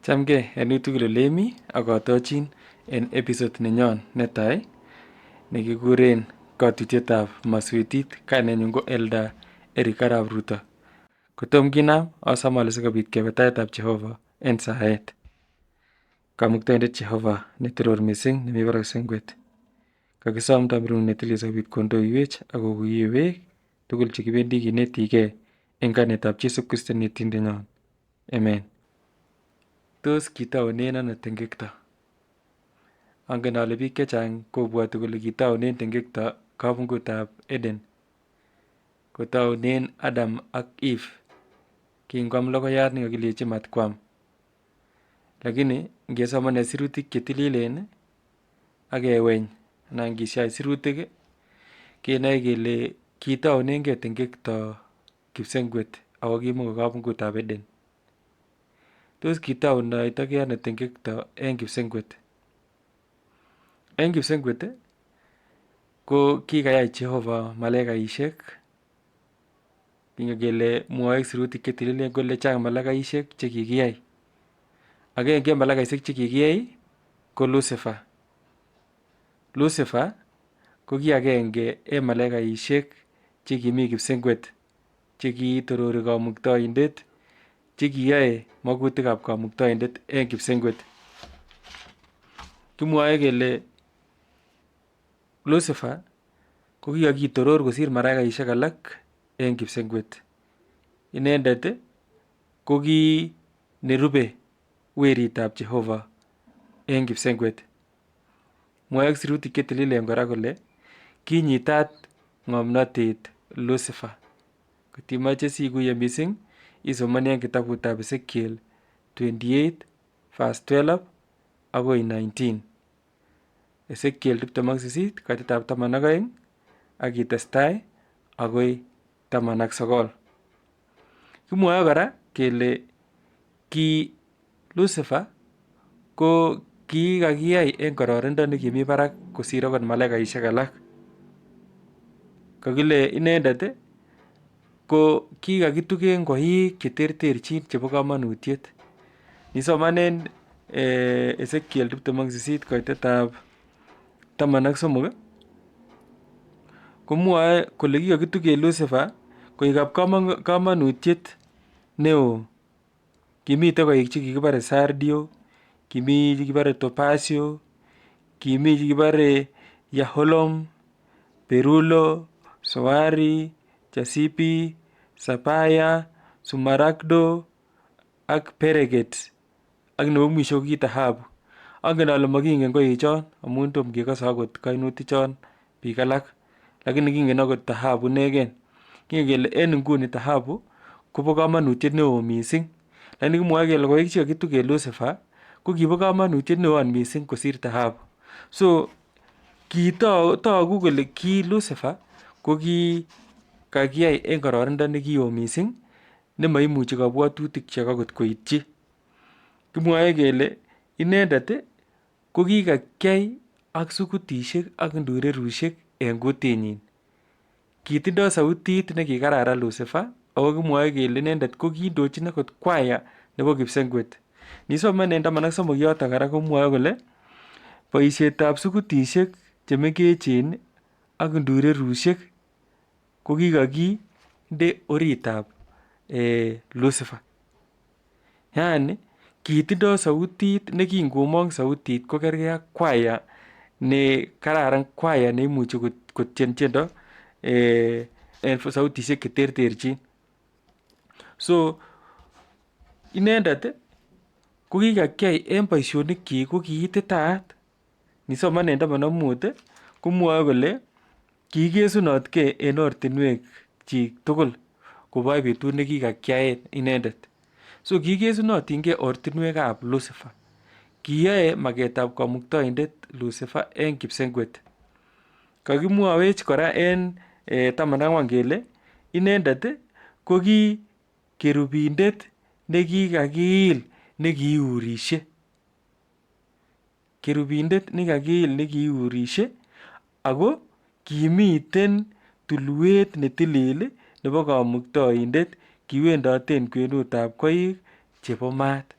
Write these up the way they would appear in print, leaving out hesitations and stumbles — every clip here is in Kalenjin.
Chamgei en tugul olemi ak katochin en episode nenyon netai nekikuren katutietab maswetit. Kainenyu ko Elder Eric Arap Ruto. Kotom kinam asome ale sikobit kebe taitab Jehovah en saet. Kamuktaindet Jehovah netoror mising nemi barak sengwet. Kakisom tamirmir netilil sikobit kondoiwech ak kokuiwech tugul chekibendi kinetigei en kainetab Jesu Kristo netindenyon. Amen. Tos kitaunen ano tengekto? Angen ale biik chechang kobwoti kole kitaunen tengekto kapungutab Eden. Kotaunen Adam ak Eve kingwam logoiyat nekakilechi matkwam. Lakini ngesomane sirutik chetililen ak keweny anan ngisiach sirutik kenoe kele kitaunengei tengekto kipsengwet ako kimoko kapungutab Eden. Tos kitaunoitokei ano tengekto en kipsengwet? En kipsengwet ko kikayai Jehovah malaikaisiek. Kingen kele mwoe sirutik chetililen kole chang malaikaisiek chekikiyai. Agenge en malaikaisiek chekikiyai ko Lucifer. Lucifer ko ki agenge en malaikaisiek chekimi kipsengwet chekiitorori Kamuktaindet chekiyoe magutikab Kamuktaindet en kipsengwet. Kimwoe kele Lucifer ko kikakitoror kosir malaikaisiek alak en kipsengwet. Inendet ko ki nerube weritab Jehovah en kipsengwet. Mwoe sirutik chetililen kora kole kinyitat ng'omnotet Lucifer. Kotimoche sikuye mising isomoni en kitabutab Ezekiel 28 verse 12 akoi 19. Ezekiel 28 katitab 12 akitestai akoi 19. Kimwoe kora kele ki Lucifer ko kikakiyai en kororindo nekimi barak kosir akot malaikaisiek alak. Kakile inendet ko kikakitugen koik cheterterchin chebo kamanutiet. Nisomanen Ezekiel 28 koitetab 13 komwoe kole kikakitugen Lucifer koikab kamanutiet neo. Kimite koik chekikibore Sardio, kimi chekibore Topazio, kimi chekibore Yaholom, Berulo, Soari, Jasipi, Sapaya, Sumaragdo ak Pereget ak nebo mwisho ko ki Tahabu. Angen ale makingen koichon amun tom kekose akot kainutik chon biik alak, lakini kingen akot Tahabu inegen. Kingen kele en nguni Tahabu kobo kamanutiet neo mising. Lakini kimwoe kele koik chekakitugen Lucifer ko kibo kamanutiet neo mising kosir Tahabu. So togu kole ki Lucifer ko ki kakiyai en kororindo nekio mising nemaimuchi kabwatutikchok akot koityi. Kimwoe kele inendet ko kikakyai ak sukutisiek ak ndurerusiek en kutinyin. Kitindo sautit nekikararan Lucifer ako kimwoe kele inendet ko kiindochin akot kwaya nebo kipsengwet. Nisoman en 13 yoto kora komwoe kole boisietab sukutisiek chemengechen ak ndurerusiek ko kikakinde oritab Lucifer. Yani kitindo sautit nekingomong sautit ko kergei ak kwaya ne kararan, kwaya neimuchi kotien tiendo en sautisiek cheterterchin. So inendet ko kikakyai en boisionikyik ko kiititaat. Nisoman en 15 komwoe kole kikesunotgei en ortinwekyik tugul koboch betut nekikakyaen inendet. So kikesunotingei ortinwekab Lucifer. Kiyoe maketab Kamuktaindet Lucifer en kipsengwet. Kakimwowech kora en 14 kele inendet ko ki kerubindet nekikakiil nekiiurishe. Kerubindet nekikakiil nekiiurishe ako kimiten tulwet netilil nebo Kamuktaindet kiwendoten kwenutab koik chebo maat.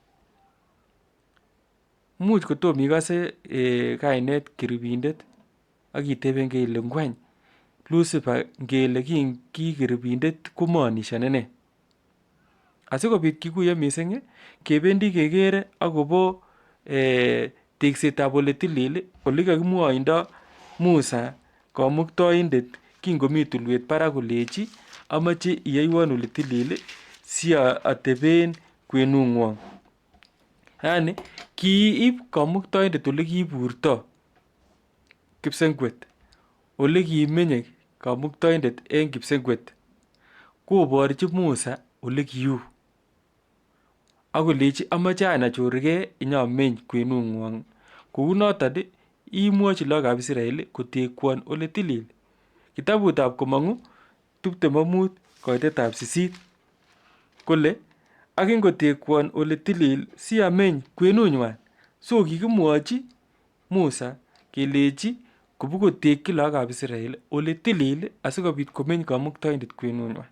much kotom ikose kainet kerubindet ak itebengei ile ngwany Lucifer ngele ki kerubindet komaanishane nee. Asikobit kikuye mising kebendi kekere akobo teksetab ole tilil ole kakimwoindo Musa kamuktoindet kingomi tulwet barak kolechi amache iyoiwon ole tilil si ateben kwenung'wong. Yani kiib kamuktoindet ole kiiburto kipsengwet, ole kimenye kamuktoindet eng kipsengwet, koborchi Musa ole kiu akolechi amache anachorgei inyameny kwenung'wong, kou noton imwochi lagokab Israel kotekwon ole tilil. Kitabutab Komong'u 25:8 kole ak ingotekwon ole tilil si ameny kwenunywan. So kikimwochi Musa kelechi kobukotekyi lagokab Israel ole tilil asikobit komeny kamuktoindet kwenunywan.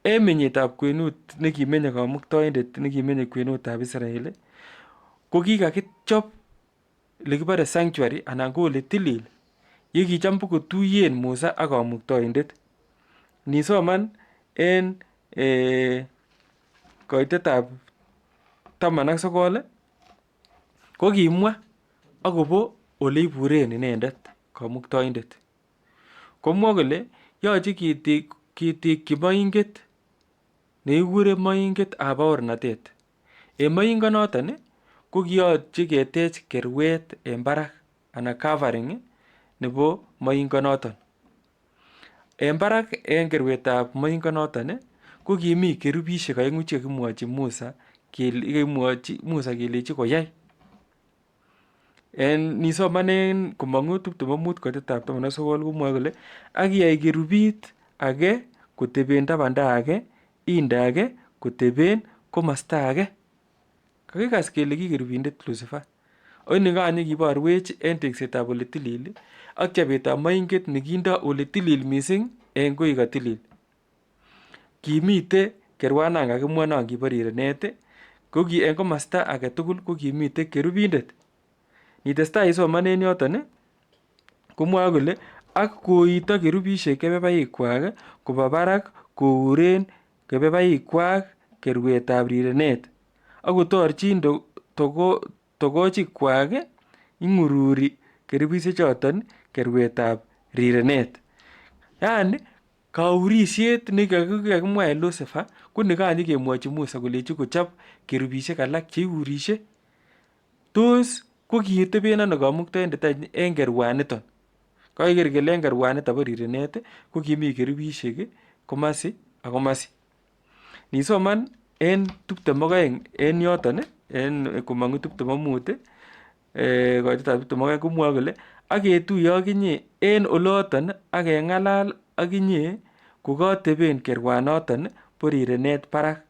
En menyetab kwenut nekimenye kamuktoindet nekimenye kwenutab Israel ko kikakichop lekibore sanctuary anan ko ole tilil ye kicham bukotuiyen Musa ak kamuktoindet. Nisoman en koitetab 19 ko kimwa akobo ole iburen inendet kamuktoindet. Komwa kole yoche ketekyi moinget nekikure moingetab baornatet. En moingonoton ko kiyoche ketech kerwet en barak anan covering nebo moingonoton. En barak en kerwetab moingonoton ko kimi kerubishek oeng'u chekakimwochi Musa kelechi koyai. Nisoman en Komong'u 25:19 komwoe kole ak iyai kerubit age koteben tabanda age, inde age koteben komosta age. Kakikas kele ki kerubindet Lucifer. Oni kanye kiborwech en teksetab ole tilil ak chobetab moinget nekindo ole tilil mising en koi katilil. Kimite kerwanan kakimwa non kibo rirenet ko ki en komosta age tugul ko kimite kerubindet. Nitestai isoman en yoton komwoe kole ak koito kerubishek kebebaikwak koba barak kouren kebebaikwak kerwetab rirenet ak kotorchin togochikwak ing'ururi kerubishek choton kerwetab rirenet. Yani kaurisiet nekakimwa en Lucifer ko nikanye kemwochi Musa kolechi kochop kerubishek alak cheiurishe. Tos ko kiteben ano kamuktoindet en kerwaniton? Kakiker kele en kerwaniton bo rirenet ko kimi kerubishek komasi ak komasi. Nisoman en 22 en yoton en Komong'u 25 koitetab 22 komwoe kole ak ketuye ak inye en oloton ak keng'alal ak inye kokateben kerwanoton bo rirenet barak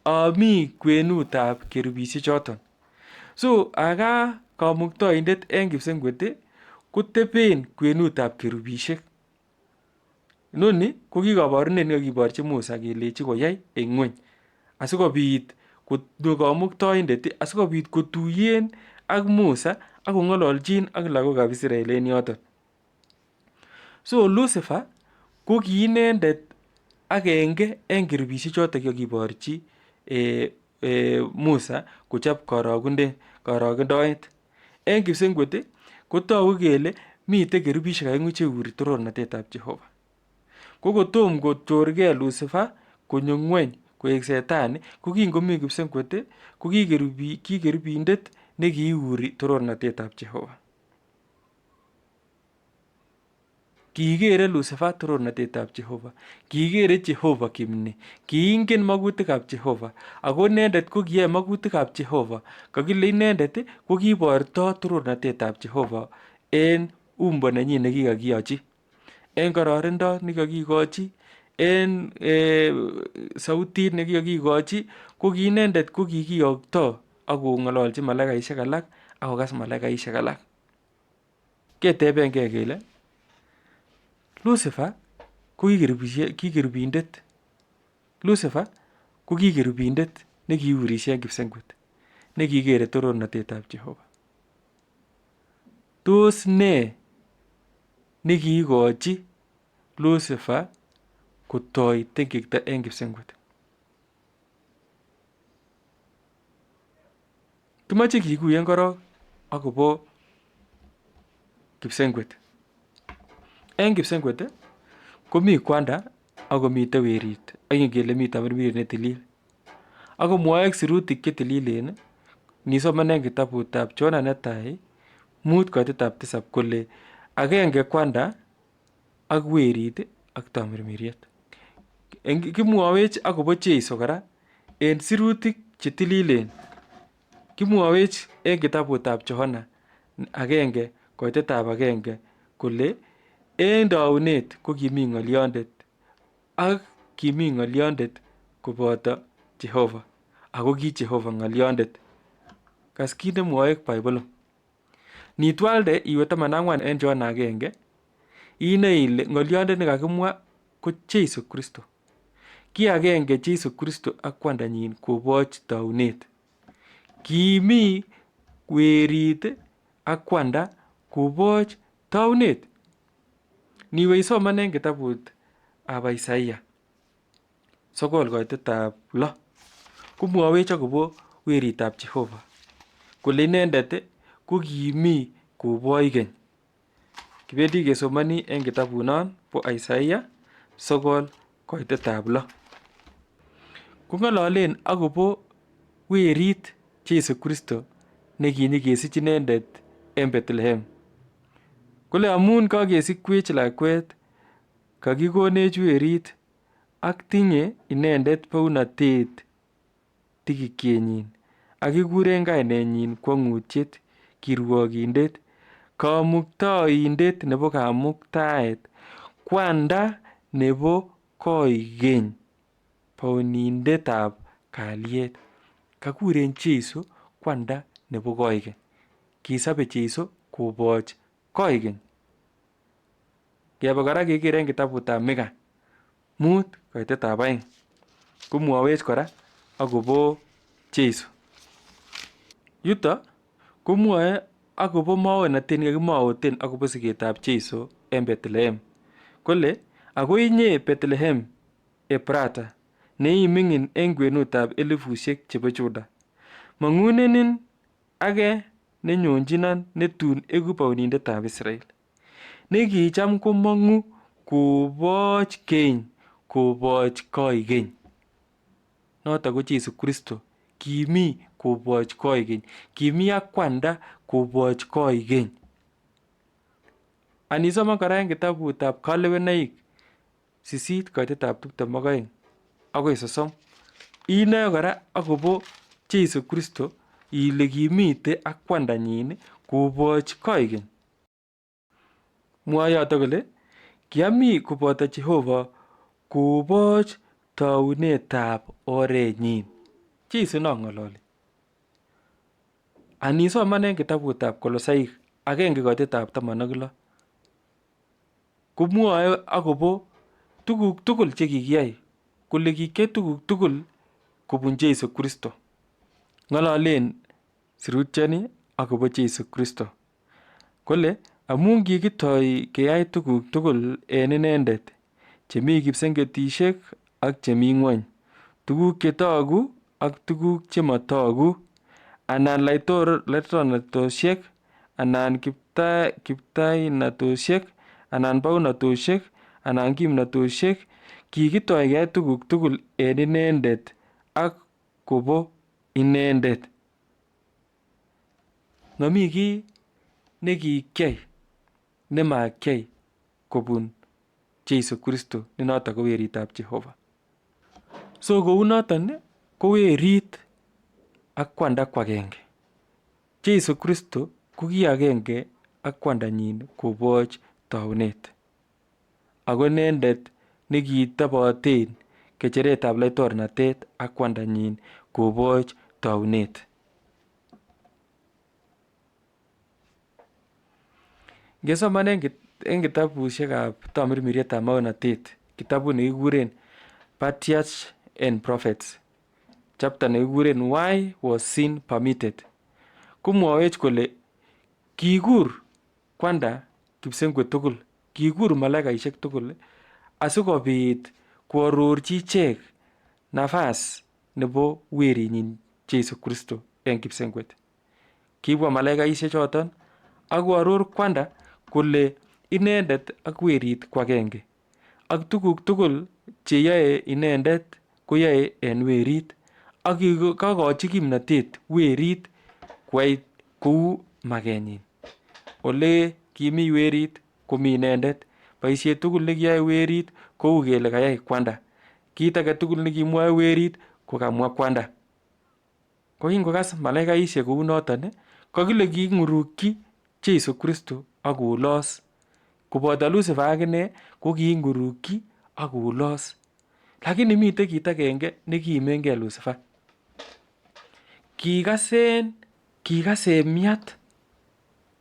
ami kwenutab kerubishek choton. So aka kamuktoindet en kipsengwet koteben kwenutab kerubishek. Noni ko ki kabarunet nekakiborchi Musa kelechi koyai en ng'weny asikobit kamuktoindet asikobit kotuiyen ak Musa ak kong'ololchin ak lagokab Israel en yoton. So Lucifer ko ki inendet agenge en kerubishek choton kakiborchi Musa kochop korogendoet. En kipsengwet kotogu kele mite kerubishek oeng'u cheuri torornatetab Jehova. Ko kotom kochorgei Lucifer konyo ng'weny koek setani ko kingomi kipsengwet ko ki kerubindet nekiuri torornatetab Jehova. Kikere Lucifer torornatetab Jehova, kikere Jehova kimni, kiingen magutikab Jehova ako inendet ko kiyoe magutikab Jehova. Kakile inendet ko kiborto torornatetab Jehova en umbo nenyin nekikakiyochi, en kororindo nekakikochi, en sautit nekikakikochi, ko ki inendet ko kikiyokto ak kong'ololchi malaikaishek alak ak kokas malaikaishek alak. Ketebengei kele Lucifer ko kikerubindet nekiurishe en kipsengwet. nekikere torornatetab Jehova? Tos ne nekiikochi Lucifer kotoi tengekto eng kipsengwet? Kimoche kikuyen korok akobo kipsengwet. Eng kipsengwet komi kwanda akomite werit, ak kele mi tamirmiret ne tilil. Ako mwoe sirutik che tililen nisomane eng kitabutab Jona netai 5:7 kole agenge kwanda ak werit ak tamirmiriet. Kimwowech akobo Jeiso kora en sirutik che tililen. Kimwowech eng kitabutab Johana 1:1 kole eng taunet ko kimi ng'olyondet ak kimi ng'olyondet koboto Jehova ako ki Jehova ng'olyondet. Kas kit nemwoe Bible. Nitwalde iwe 14 eng Johana 1 inoe ile ng'olyondet nekakimwa ko Jeiso Kristo. Ki agenge Jeiso Kristo ak kwandanyin koboch taunet. Kimi werit ak kwanda koboch taunet. Niwe isoman eng kitabutab Isaiah 9:6 komwowech akobo weritab Jehova kole inendet ko kimi koboch keny. Kibendi kesomani eng kitabunon bo Isaiah 9:6. Kong'ololen akobo werit Jeiso Kristo nekinyikesich inendet eng Bethlehem. Kole amun kakesikwech lakwet, kakikonech werit ak tinye inendet bounatet tikikyenyin, ak kikuren kainenyin kwong'utiet, kirwokindet, kamuktaindet nebo kamuktaet, kwanda nebo koigeny, bounindetab kalyet. Kakuren Jeiso kwanda nebo koigeny. Kisobe Jeiso koboch koigeny. Ngebe kora keker eng kitabutab Mika 5:2 komwowech kora akobo Jeiso. Yuto komwoe akobo maonatet nekakimooten akobo siketab Jeiso eng Bethlehem. Kole ako inye Bethlehem Ephrata ne ii ming'in eng kwenutab elifusiek chebo Juda, mang'unenin age nenyonjinon netun eku bounindetab Israel. Nekicham komong'u koboch keny, koboch koigeny. Noto ko Jeiso Kristo. Kimi koboch koigeny. Kimi ak kwanda koboch koigeny. Anisoman kora eng kitabutab Kalewenoik 8:22 akoi 30 inoe kora akobo Jeiso Kristo ile kimite ak kwandanyin koboch koigeny. Mwoe yoto kole kiami koboto Jehova koboch taunetab orenyin. Jeiso no ng'ololi. Anisoman eng kitabutab Kolosaik 1:16 komwoe akobo tuguk tugul chekikiyai, kole kikiyai tuguk tugul kobun Jeiso Kristo. Ng'ololen sirutyoni akobo Jeiso Kristo. Kole amu kikitoi keyai tuguk tugul en inendet, chemi kipsengwetisiek ak chemi ng'wony, tuguk chetogu ak tuguk chematogu, anan laitoriatosiek, anan kiptainatosiek, anan bounatosiek, anan kimnatosiek, kikitoi keyai tuguk tugul en inendet ak kobo inendet. Mami kiy nekikiyai nemakiyai kobun Jeiso Kristo ne noto ko weritab Jehova. So kou noton ko werit ak kwanda kwagenge. Jeiso Kristo ko ki agenge ak kwandanyin koboch taunet. Ako inendet nekitoboten kecheretab laitornatet ak kwandanyin koboch taunet. Ngesoman eng kitabusiekab tamirmirietab maonatet, kitabut nekikuren Patriarchs and Prophets, chapter nekikuren Why Was Sin Permitted. Komwowech kole kikur kwanda kipsengwet tugul, kikur malaikaisiek tugul asikobit koarorchi ichek nafas nebo werinyin Jesu Kristo en kipsengwet. Kibwa malaikaisiek choton ak koaror kwanda kole inendet ak werit ko agenge, ak tuguk tugul cheyoe inendet koyoe en werit, ak kakochi kimnotet werit koyai kou magenyin. Ole kimi werit komi inendet, boisiet tugul nekiyoe werit kou kele kayai kwanda, kit age tugul nekimwoe werit ko kamwa kwanda. Ko kingokas malaikaisiek kou noton, kokile king'urukyi Jesu Kristo ak kolos, koboto Lucifer akine ko kiing'urukyi ak kolos. Lakini miten kit agenge nekiimenge Lucifer. Kikasen miat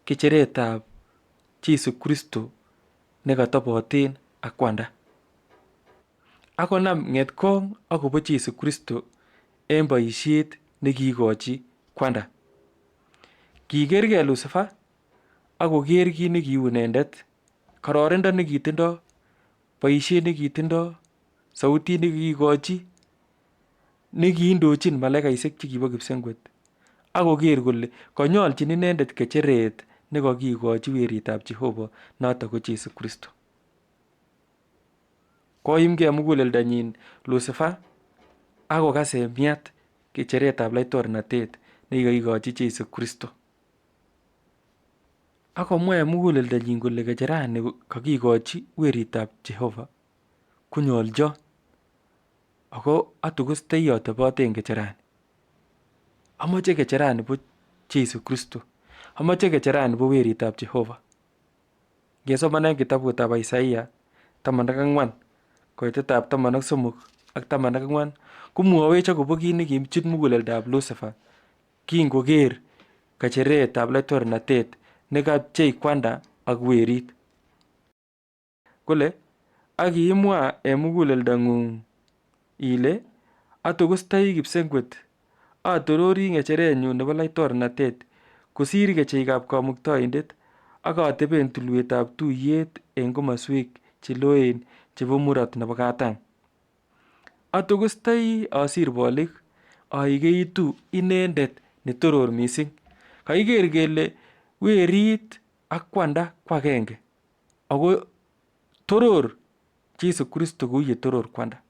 kecheretab Jesu Kristo nekatoboten ak kwanda, akonam ng'etkong akobo Jesu Kristo en boisiet nekiikochi kwanda. Kikerge Lucifer ak koker kit nekiu inendet, kororindo nekitindo, boisiet nekitindo, sautit nekiikochi, nekiindochin malaikaisiek chekibo kipsengwet, ak koker kole kanyolchin inendet kecheret nekakikochi weritab Jehova, noto ko Jesu Kristo. Koimge muguleldanyin Lucifer ak kokase miat kecheretab laitornatet nekikikochi Jesu Kristo. Ak komwa en muguleldanyin kole kecherani kakikochi weritab Jehova konyolchon, ako atokostoi ateboten kecherani. Amoche kecherani bo Jesu Kristo, amoche kecherani bo weritab Jehova. Ngesomanen kitabutab Isaiah 14 koitetab 13 ak 14 komwowech akobo kit nekichut muguleldab Lucifer kingoker kecheretab laitornatet nekapchei kwanda ak werit. Kole akimwa en muguleldang'ung ile atokostoi kipsengwet, atorori ng'echerenyun nebo laitornatet kosir kecheikab Kamuktaindet, ak ateben tulwetab tuyet en komoswek cheloen chebo murot nebo katam. Atokostoi asir bolik, aigeitu inendet netoror mising. Kakiker kele werit ak kwanda ko agenge, ako toror Jesu Kristo kou yetoror kwanda.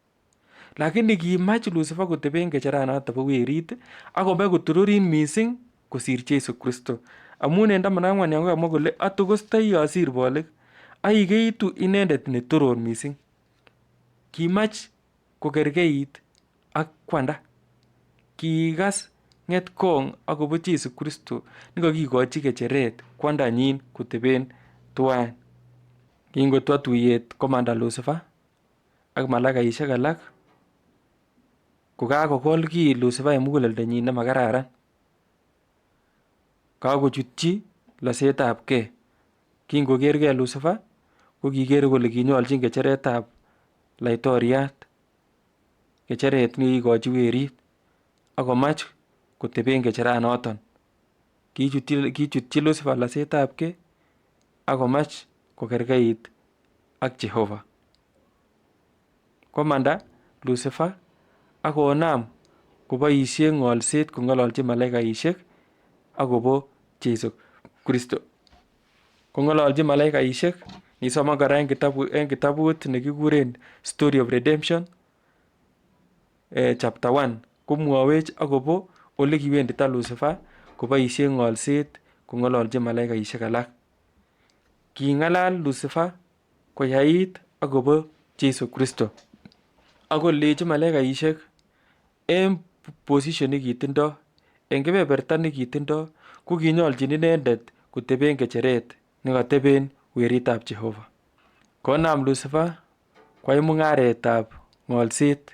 Lakini kimach Lucifer koteben kecheranoto bo werit akomach kotororin mising kosir Jesu Kristo. Amun en 14 yon kokamwa kole atokostoi asir bolik, aigeitu inendet netoror mising. Kimach kokerkeit ak kwanda. Kikas ng'etkong akobo Jesu Kristo nekakikochi kecheret kwandanyin koteben tuan. Kingotwa tuyet komanda Lucifer ak malaikaisiek alak, kokakokol ki Lucifer en muguleldanyin nemakararan. Kakochutyi losetab ge. Kingokerge Lucifer ko kiker kole kinyolchin kecheretab laitoriat, kecheret nekikochi werit, akomach koteben kecheranoton. Kichutyi Lucifer losetab ge akomach kokerkeit ak Jehova. Komanda Lucifer akonam koboisien ng'olset kong'ololchi malaikaisiek akobo Jesu Kristo. Kong'ololchi malaikaisiek, nisoman kora en kitabut nekikuren Story of Redemption chapter 1 komwowech akobo ole kiwendito Lucifer koboisien ng'olset kong'ololchi malaikaisiek alak. King'alal Lucifer koyait akobo Jesu Kristo, akolechi malaikaisiek en position nekitindo, en kebeberta nekitindo, ko kinyolchin inendet koteben kecheret nekateben weritab Jehova. Konam Lucifer koyai mung'aretab ng'olset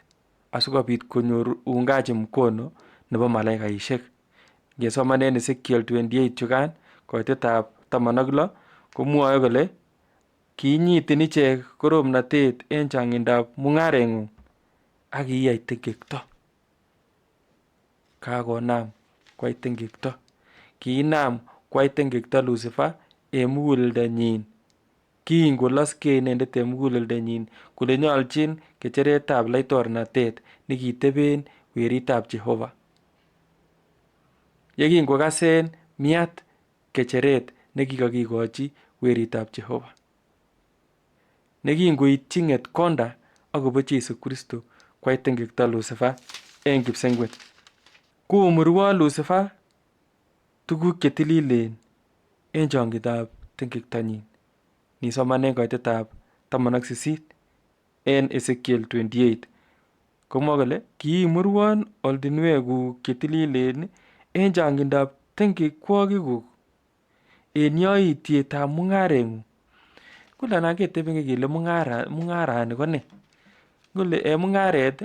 asikobit konyor uungaji mkono nebo malaikaisiek. Ngesomanen Ezekiel 28 chukan koitetab 16 komwoe kole kinyitin ichek koromnatet en chang'indab mung'areng'ung ak iyai tekekto. kakonam kwai tengekto. Kiinam kwai tengekto Lucifer en muguleldanyin. Kingoloskei inendet en muguleldanyin kole nyolchin kecheretab laitornatet nekiteben weritab Jehova. Yekingokasen miat kecheret nekikakikochi weritab Jehova. Nekingoityi ng'etkonda akobo Jesu Kristo kwai tengekto Lucifer en kipsengwet. Komurwo Lucifer tuguk chetililen en chong'itab tengektonyin. Nisomanen koitetab 18 en Ezekiel 28 komwa kole kiimurwon ortinwekuk chetililen en chong'indab tengekwokikuk en yoityetab mung'areng'ung. Kole anan keteben kele mung'arani ko ne? Kole en mung'aret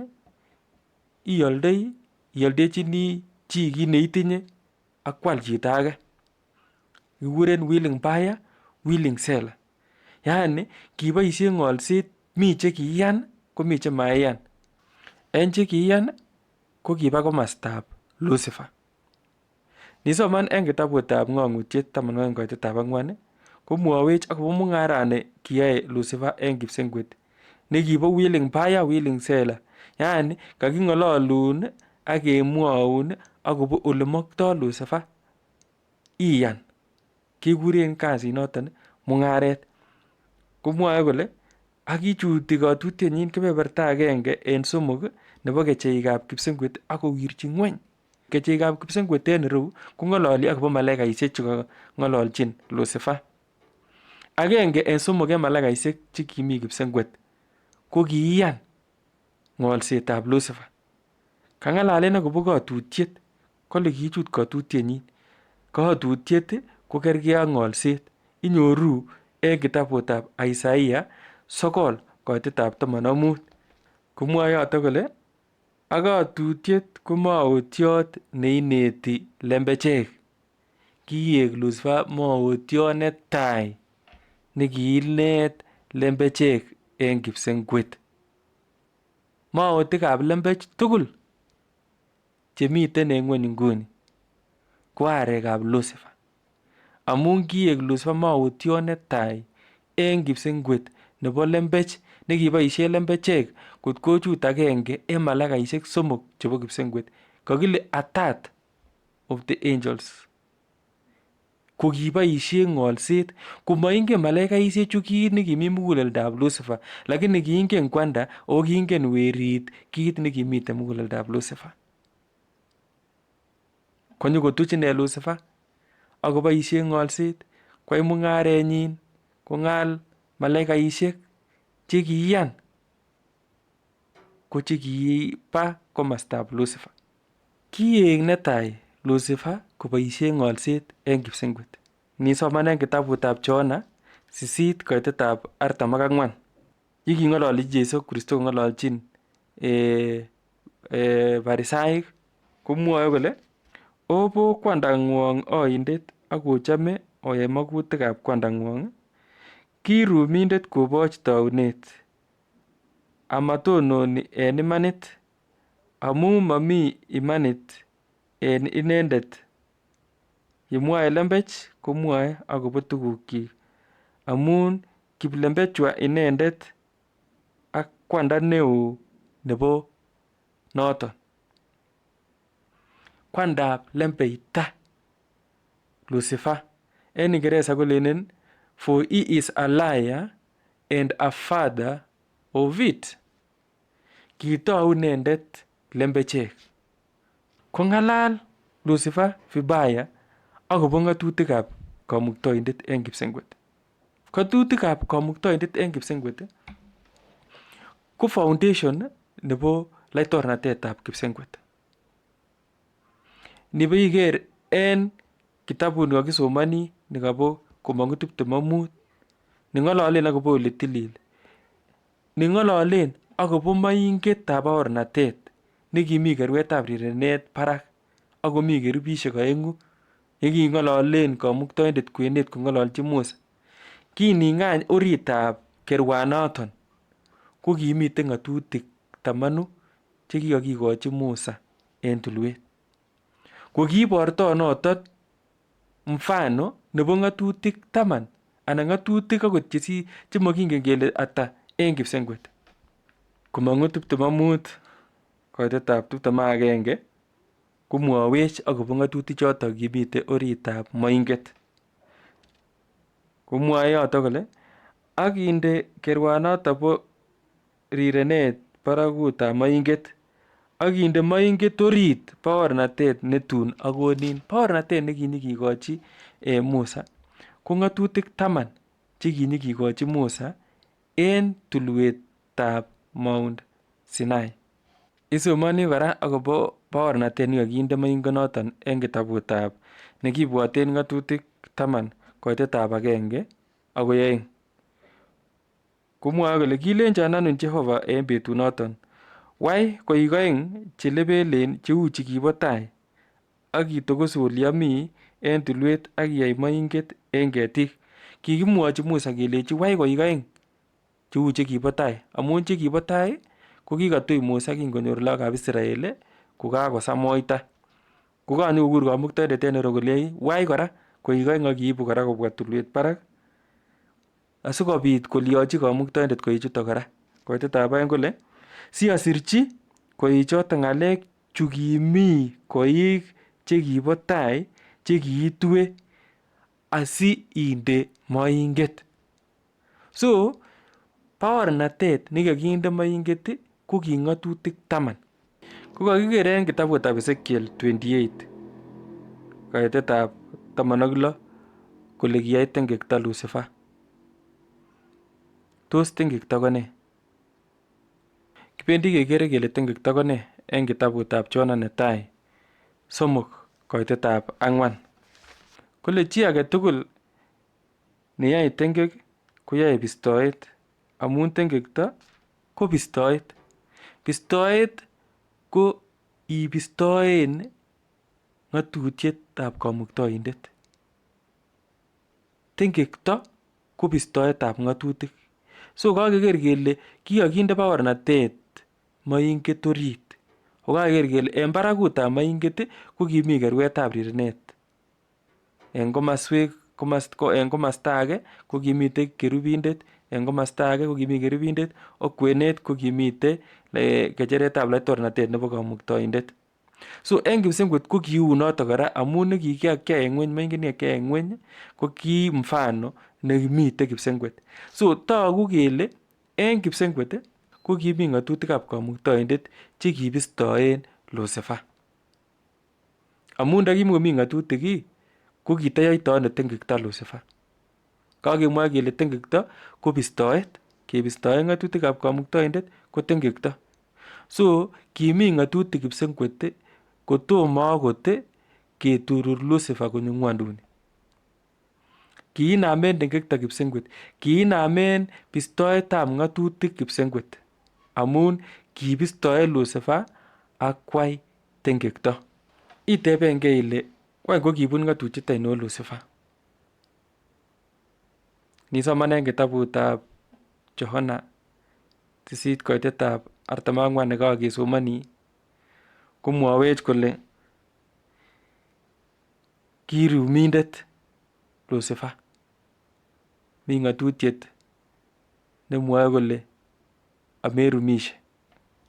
ioldechini chi kit neitinye ak kwal chito age. Kikuren willing buyer, willing seller. Yaani kiboisien ng'olset, mi che kiiyan komi che maiyan. En che kiiyan ko kiba komostab Lucifer. Nisoman en kitabutab Ng'ong'utiet 12:4 komwowech akobo mung'arani kiyoe Lucifer en kipsengwet nekibo willing buyer, willing seller. Yaani kaking'ololun ak kemwoun akobo olemoktoi Lucifer iyan. Kikuren kasinoton mung'aret. Komwoe kole akichuti katutienyin kebeberta agenge en 3 nebo kecheikab kipsengwet akowirchi ng'weny. Kecheikab kipsengwet en ireu kong'ololi akobo malaikaisiek chekang'ololchin Lucifer. Agenge en 3 en malaikaisiek chekimi kipsengwet ko kiiyan ng'olsetab Lucifer. Kang'alalen akobo katutiet kole kichut katutienyin. Katutiet ko kergei ak ng'olset. Inyoru en kitabutab Isaiah 9:15. Komwoe yoto kole ak katutiet ko maotiot neineti lembechek. Kiek Lucifer maotiot netai nekiinet lembechek en kipsengwet. Maotikab lembech tugul chemiten en ng'weny nguni ko arekab Lucifer. Amun kiek Lucifer maotiot netai en kipsengwet nebo lembech nekiboisien lembechek kot kochut agenge en malaikaisiek 3 chebo kipsengwet. Kakile a third of the angels. Ko kiboisien ng'olset komoingen malaikaisiechu kit nekimi muguleldab Lucifer, lakini kiingen kwanda o kiingen werit kit nekimiten muguleldab Lucifer. Konyokotuch ine Lucifer akoboisien ng'olset kwai mung'arenyin kong'al malaikaisiek chekiiyan ko chekiba komostab Lucifer. Kiek netai Lucifer koboisien ng'olset en kipsengwet. Nisomanen kitabutab Johana 8:44 yeking'ololi Jesu Kristo kong'ololchin Farisaik komwoe kole obo kwandang'wong oindet akochome oyai magutikab kwandang'wong. Ki rumindet koboch taunet amatononi en imanit amu momi imanit en inendet. Yemwoe lembech komwoe akobo tugukyik amun kiplembechwa inendet ak kwanda neo nebo noton. Kwandab lembeita Lucifer. En Ingereza kolenen for he is a liar and a father of it. Kitou inendet lembechek. Kong'alal Lucifer vibaya akobo ng'atutikab kamuktoindet en kipsengwet. Ng'atutikab kamuktoindet en kipsengwet ko foundation nebo laitornatetab kipsengwet. Nibiker en kitabut nekakisomoni nekabo Komong'u 25 neng'ololen akobo ole tilil. Neng'ololen akobo moingetab baornatet nekimi kerwetab rirenet barak akomi kerubisiek 2 yeking'ololen kamuktoindet kwenet kong'ololchi Musa. Kining'any oritab kerwanoton ko kimiten ng'atutik 10 chekikakikochi Musa en tulwet. ko kiiborto noton mfano nebo ng'atutik 10 anan ng'atutik akot chemokingen kele ata eng kipsengwet. Komong'u 25 koitetab 21 komwowech akobo ng'atutik chotok kimite oritab moinget. Komwoe yoto kole akinde kerwanoto bo rirenet barakutab moinget akinde moinget orit baornatet netun akonin. Baornatet nekinyikikochi Musa ko ng'atutik 10 chekinyikikochi Musa en tulwetab Mount Sinai. Isomoni kora akobo baornatet nekakinde moingonoton en kitabutab nekibwoten ng'atutik 10 koitetab 1 akoi 2. Komwoe kole kilenjon anyun Jehova en betunoton, wai koik 2 chelebelen cheu chikibo tai ak itokosu oleyomii en tulwet ak iyai moinget en ketik. Kikimwochi Musa kelenchi wai koik 2 cheu chekibo tai amun chekibo tai ko kikatuch Musa kingonyor lagokab Israel kokakosamoita. Kokanyokokur Kamuktaindet en ireu kolei wai kora koik 2 ak kiibu kora kobwa tulwet barak asikobit koliochi Kamuktaindet koichuto kora. Koitetab 2 kole siasirchi koichoto ng'alek chu kimi koik chekibo tai chekiitue asiinde moinget. So baornatet nekakinde moinget ko ki ng'atutik 10. Ko kakiker en kitabutab Ezekiel 28 koitetab 16 kole kiyai tengekto Lucifer. Tos tengekto ko ne? Kibendi kekere kele tengekto ko ne en kitabutab Jona netai 3 koitetab 4. Kole chi agetugul neyoe tengek koyoe bistoet amun tengekto ko bistoet. Bistoet ko ibistoen ng'atutietab Kamuktaindet. Tengekto ko bistoetab ng'atutik. So kakeker kele kikakinde baornatet moinget orit. Kokakeker kele en barakutab moinget ko kimi kerwetab rirenet. En komasta age ko kimite kerubindet, en komasta age ko kimi kerubindet ak kwenet ko kimite kecheretab laitornatet nebo Kamuktaindet. So en kipsengwet ko kiu noto kora amun nekikiyai en ng'weny, moinget nekikiyai en ng'weny ko ki mfano nekimite kipsengwet. So togu kele en kipsengwet ko kimi ng'atutikab Kamuktaindet chekibistoen Lucifer. Amun ndakimokomi ng'atutik ko kitayoito ano tengekto Lucifer. Kakemwa kele tengekto ko bistoet, kebistoen ng'atutikab Kamuktaindet ko tengekto. So kimi ng'atutik kipsengwet kotomo akot keturur Lucifer konyo ng'wonduni. Kiinamen tengekto kipsengwet, kiinamen bistoetab ng'atutik kipsengwet amun kibistoen Lucifer ak kwai tengekto. Itebengei ile wany ko kibun ng'atutiet ainon Lucifer? Nisoman en kitabutab Johana 8 koitetab 44 nekakesomoni komwowech kole kirumindet Lucifer. Mi ng'atutiet nemwoe kole amerumishe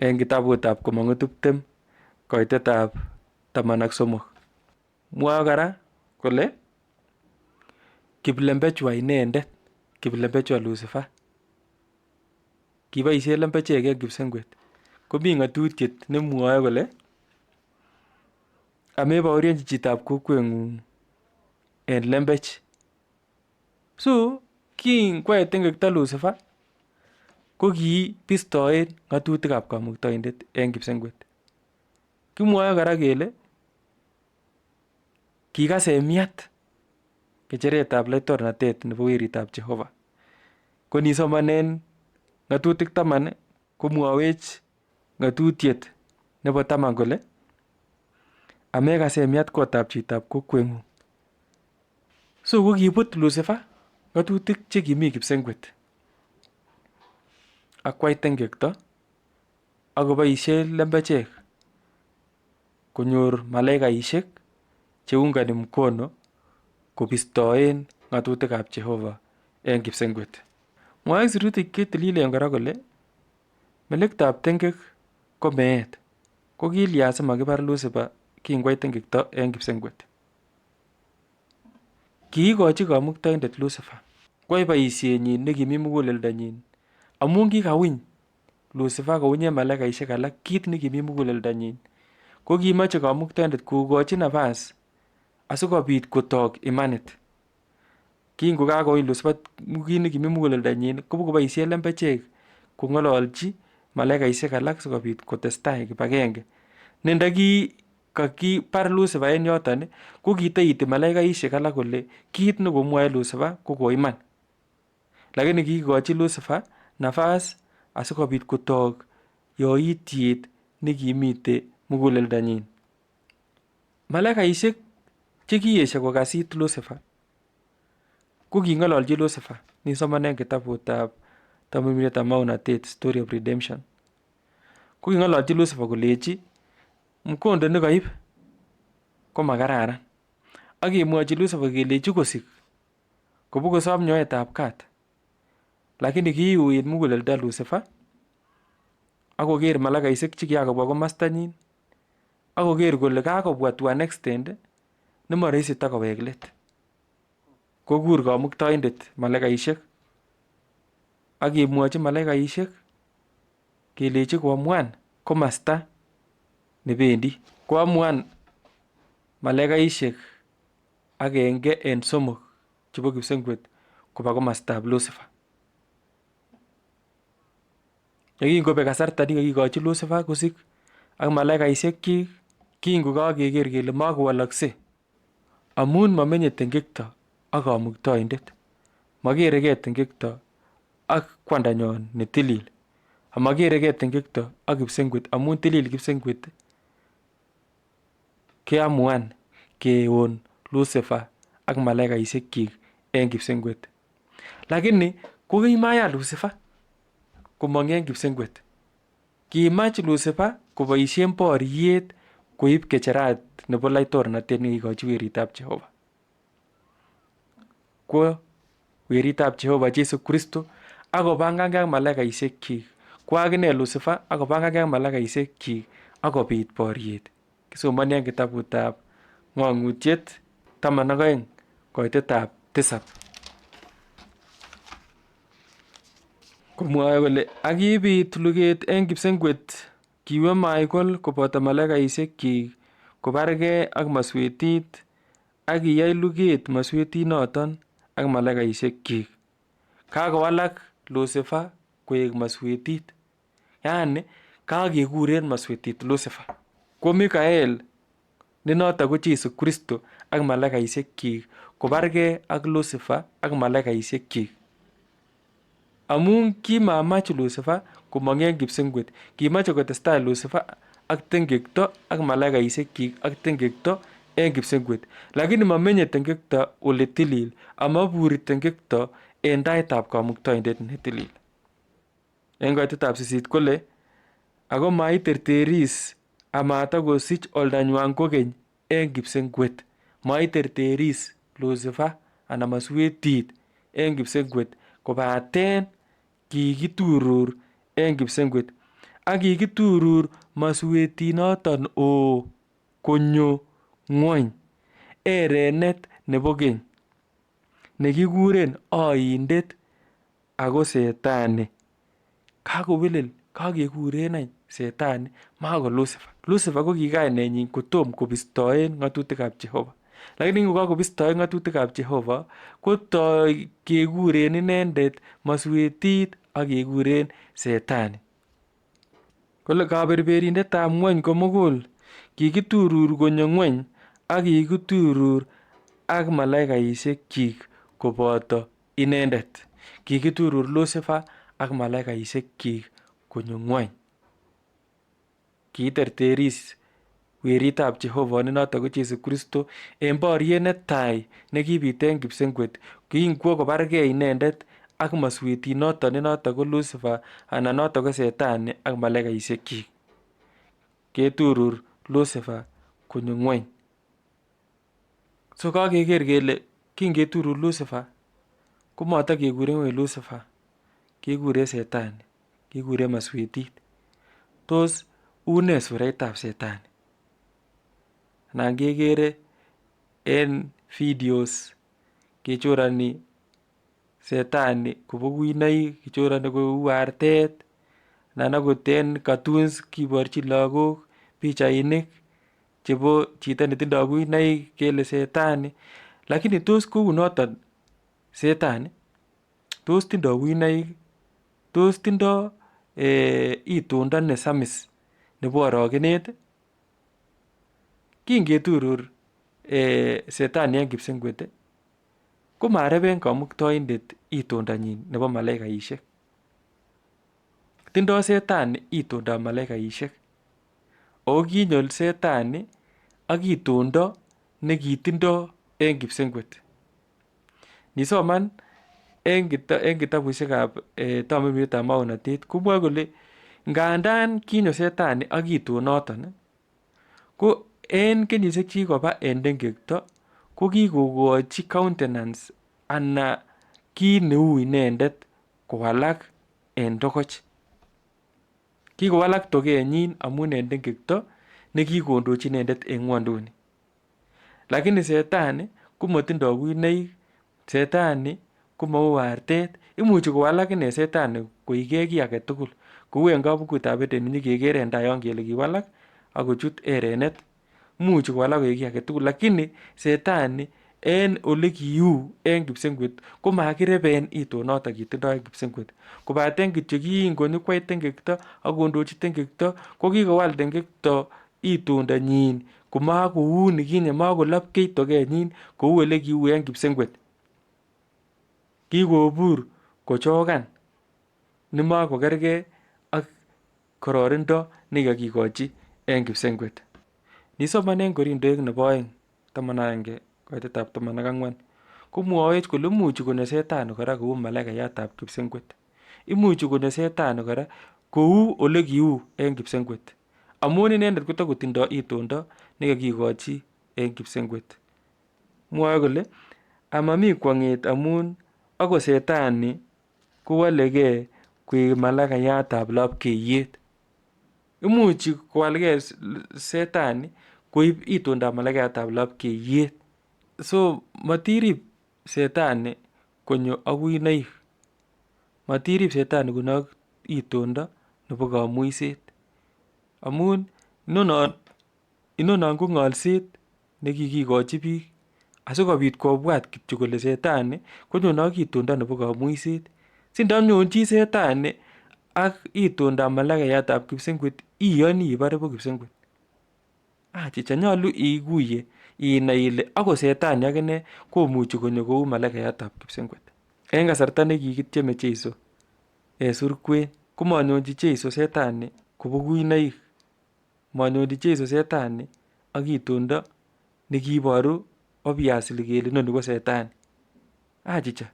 en kitabutab Komong'u 20 koitetab 13. Mwoe kora kole kiplembechwa inendet, kiplembechwa Lucifer. Kiboisien lembechek en kipsengwet. Komi ng'atutiet nemwoe kole amebaorienchi chitab kokweng'ung en lembech. So kingwai tengekto Lucifer ko kibistoen ng'atutikab Kamuktaindet en kipsengwet. Kimwoe kora kele kikase miat kecheretab laitornatet nebo weritab Jehova. Ko nisomanen ng'atutik 10 komwowech ng'atutiet nebo 10 kole amekase miat kotab chitab kokweng'ung. So ko kibut Lucifer ng'atutik chekimi kipsengwet akwai tengekto akoboisien lembechek konyor malaikaisiek cheungani mkono kobistoen ng'atutikab Jehova eng kipsengwet. Mwae sirutik chetililen kora kole melektab tengek ko meet. Ko kilya simakibar Lucifer kingwai tengekto eng kipsengwet? Kiikochi Kamuktaindet Lucifer kwai boisienyi nekimi muguleldonyin amu kikawiny Lucifer kounye malaikaisiek alak kit nekimi muguleldonyin, ko kimache Kamuktaindet kokochi nafas asikobit kotok imanit. Kingokakowiny Lucifer kit nekimi muguleldonyin kobokoboisie lembechek kong'ololchi malaikaisiek alak sikobit kotestai kibagenge. Ne ndaki kakibar Lucifer en yoton ko kiteiti malaikaisiek alak kole kit nekomwoe Lucifer ko koiman. Lakini kikikochi Lucifer nafas asikobit kotok yoityet nekimite muguleldonyin. Malaikaisiek chekiesio kokasit Lucifer ko king'ololchi Lucifer, nisomanen kitabutab Tamirmirietap Maunatet, Story of Redemption. Ko king'ololchi Lucifer kolechi mkondo nekoib ko makararan, ak kemwochi Lucifer kelechi kosik kobokosom nyoetab kat. Lakini kiuit muguleldo Lucifer akoker malaikaisiek chekiyakobwa komastanyin akoker kole kakobwa to an extent nemoroisi takowek let. Kokur Kamuktaindet malaikaisiek akemwochi malaikaisiek kelechi koamuan komasta nebendi. Koamuan malaikaisiek agenge en somok chebo kipsengwet koba komastab Lucifer. Yekingobek kasarta nekakikochi Lucifer kosik ak malaikaisiekchik, kingokakeker kele makowolokse amun mamenye tengekto ak Kamuktaindet. Makerekei tengekto ak kwandanyon netilil, amakerekei tengekto ak kipsengwet amun tilil kipsengwet. Keamuan keon Lucifer ak malaikaisiekchik eng kipsengwet. Lakini ko kimaya Lucifer komong eng kipsengwet. Kimach Lucifer koboisien boriet koib kecherat nebo laitornatet nekikochi weritab Jehova. Kwo weritab Jehova Jesu Kristo akobangankei ak malaikaisiekchik. Kwa akine Lucifer akobangankei ak malaikaisiekchik akobit boriet. Kisomoni eng kitabutab Ng'ong'utiet 12 koitetab 7. Komwoe kole akibit luget eng kipsengwet, kiwo Michael koboto malaikaisiekchik kobargei ak maswetit ak kiyai luget maswetinoton ak malaikaisiekchik. Kakowalak Lucifer koek maswetit, yaani kakekuren maswetit Lucifer. Ko Mikael ne noto ko Jesu Kristo ak malaikaisiekchik kobargei ak Lucifer ak malaikaisiekchik. Amun kimamach Lucifer komong eng kipsengwet, kimache kotestai Lucifer ak tengekto ak malaikaisiekchik ak tengekto eng kipsengwet. Lakini mamenye tengekto ole tilil, amaburi tengekto en taitab Kamuktaindet netilil. Eng koitetab 8 kole ako maiterteris amatakosich oldanywan kokeny eng kipsengwet. Maiterteris Lucifer anan maswetit eng kipsengwet kobaten kikiturur eng kipsengwet. Ak kikiturur maswetinoton konyo ng'ony erenet nebo keny nekikuren oindet ako Setani. Kakobelel, kakekuren any Setani, mako Lucifer. Lucifer ko ki kainenyin kotom kobistoen ng'atutikab Jehova. Lakini ngokakobistoen ng'atutikab Jehova kotoi kekuren inendet maswetit ak kekuren Setani. Kole kaberberindetab ng'ony komugul kikiturur konyo ng'ony ak kikiturur ak malaikaisiekchik koboto inendet. Kikiturur Lucifer ak malaikaisiekchik konyo ng'ony. Kiiterteris weritab Jehova ne noto ko Jesu Kristo en boriet netai nekibit eng kipsengwet. Kingwo kobargei inendet ak maswetinoto ne noto ko Lucifer anan noto ko Setani ak malaikaisiekchik. Keturur Lucifer konyo ng'ony. So kakeker kele kingeturu Lucifer komatakekure wei Lucifer, kekure Setani, kekure maswetit. Tos une suraitab Setani? Anan kekere en videos kechorani Setani kobo kuinoik, kichorani kou artet, anan akot en cartoons kiborchin lagok pichainik chebo chito netindoi kuinoik kele Setani. Lakini tos kounoton Setani? Tos tindoi kuinoik? Tos tindoi itondo nesamis nebo arogenet? Kingeturur Setani en kipsengwet komareben Kamuktaindet itondanyin nebo malaikaishek. Tindoi Setani itondab malaikaishek. Ako kinyol Setani ak itondo nekitindoi en kipsengwet. Nisoman en kitabushekab tamirmirietab maonatet komwoe kole ngandan kinyo Setani ak itonoton ko en kenyisiek chekikoba en tengekto ko kikokochi countenance ana kit neu inendet kowalak en togoch. Kikowalak togenyin amun en tengekto nekikondochi inendet en ngwonduni. Lakini Setani komotindoi kuinoik, Setani komau artet, imuchi kowalak ine Setani koige kiy age tugul. Kou en kabukutab Eden nyekekere en tai yon kele kiwalak akochut erenet. Imuchi kowalak koik kiy age tugul, lakini Setani en ole kiu en kipsengwet komakireben itonoton kitindoi en kipsengwet. Kobaten kityo kingonyokwai tengekto akondochi tengekto ko kikowal tengekto itondanyin komakou nikinye, makolapkei togenyin kou ole kiu en kipsengwet. Kikobur kochokan nemakokergei ak kororindo nekakikochi en kipsengwet. Nisoman en Korintoek nebo 2:11-14 komwowech kole imuchi konyo Setani kora kou malaikayatab kipsengwet. Imuchi konyo Setani kora kou ole kiu en kipsengwet. Amun inendet kotakotindoi itondo nekakikochi en kipsengwet. Mwoe kole amami kwong'et amun akot Setani kowalegei koek malaikayatab lapkeiyet. Imuchi kowalgei Setani koib itondab malaikayatab lapkeiyet. So matirib Setani konyo ak kuinoik. Matirib Setani konyo ak itondo nebo kamuiset. Amun inonon ko ng'alset nekikikochi biik asikobit kobwat kityo kole Setani konyone ak itondo nebo kamuiset. Sindanyonchi Setani ak itondab malaikayatab kipsengwet iyoni ibore bo kipsengwet. Achicha, nyolu ikuye inai ile akot Setani akine komuchi konyo kou malaikayatab kipsengwet. En kasarta nekikityeme Jeiso en surkwen komanyonchi Jeiso Setani kobo kuinoik. Manyonchi Jeiso Setani ak itondo nekiboru obviously kele inoni ko Setani. Achicha,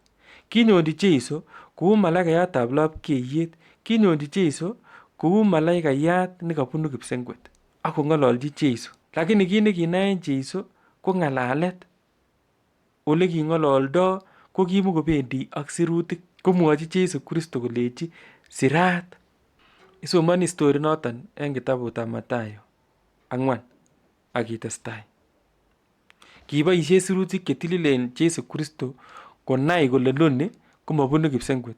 kinyonchi Jeiso kou malaikayatab lapkeiyet. Kinyonchi Jeiso kou malaikayat nekabunu kipsengwet akong'ololchi Jeiso. Lakini kit nekinai en Jeiso ko ng'alalet. Ole king'ololdo ko kimukobendi ak sirutik. Komwochi Jeiso Kristo kolechi sirat. Isomoni story noton en kitabutab Mathayo 4 akitestai. Kiboisien sirutik chetililen Jeiso Kristo konai kole noni komabunu kipsengwet.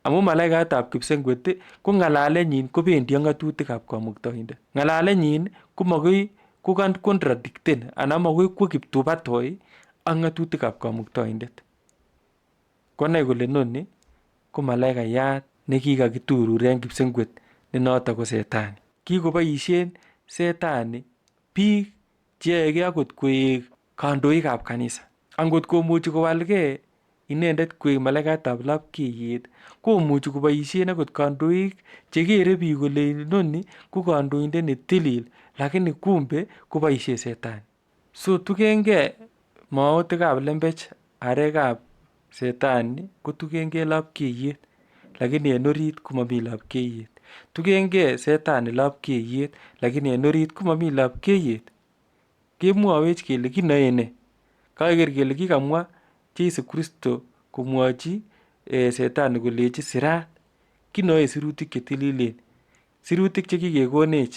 Amun malaikayatab kipsengwet ko ng'alalenyin kobendi ak ng'atutikab Kamuktaindet. Ng'alalenyin komakoi ko contradicten anan makoi kwo kiptubatoi ak ng'atutikab Kamuktaindet. Konai kole noni ko malaikayat nekikakiturur en kipsengwet ne noton ko Setani. Kikoboisien Setani biik cheyoegei akot koek kandoikab kanisa. Angot komuchi kowalgei inendet koek malaikayatab lapkeiyet, komuchi koboisien akot kandoik chekere biik kole inoni ko kandoindet netilil, lakini kumbe koboisien Setani. So tugengei maotikab lembech, arekab Setani kotugengei lapkeiyet, lakini en orit komami lapkeiyet. Tugengei Setani lapkeiyet, lakini en orit komami lapkeiyet. Kemwowech kele kinoe ne? Kakeker kele kikamwa Jeiso Kristo komwochi Setani kolechi sirat kinoe sirutik chetililen. Sirutik chekikekonech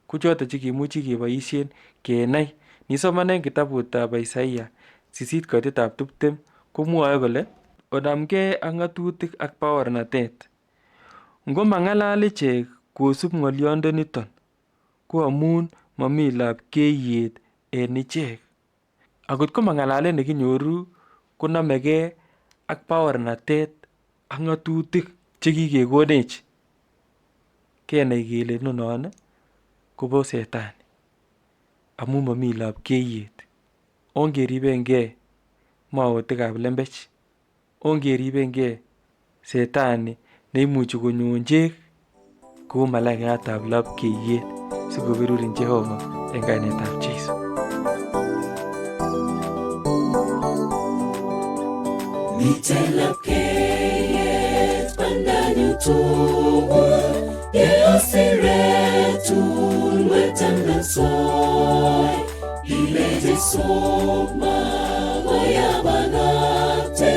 ko choto chekimuchi keboisien kenai. Nisomanen kitabutab Isaiah 8:20 komwoe kole onamgei ak ng'atutik ak baornatet. Ngo mang'alal ichek kosub ng'olyondoniton ko amun momi lapkeiyet en ichek. Akot ko mang'alalet nekinyoru konomegei ak baornatet ak ng'atutik chekikekonech, kenai kele nonon kobo Setani amun momi lapkeiyet. Ongeribengei maotikab lembech, ongeribengei Setani neimuchi konyonjech kou malaiyatab lapkeiyet sikoberurin Jehova en kainetab Jeiso. Miten lapkeiyet bandanyu tugul, yeosiretun wetandansoi, ile Jeiso makoyabanate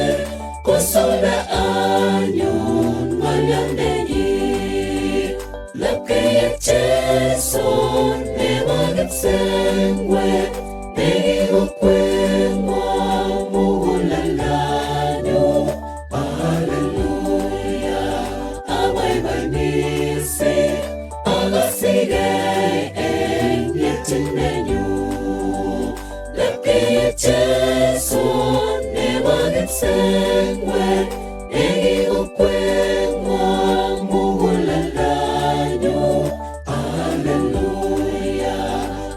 kosombe anyun ng'olyondenyi. Lapkeiyet Jeiso nebo kipsengwet nekikokweng'wa mugulelanyu. Haleluya, abaibai mising akasigei eng yetindenyu. Lapkeiyet Jeiso nebo kipsengwet nekikokweng'wa mugulelanyu. Haleluya,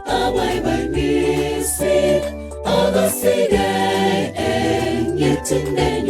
abaibai mising akasigei eng yetindenyu.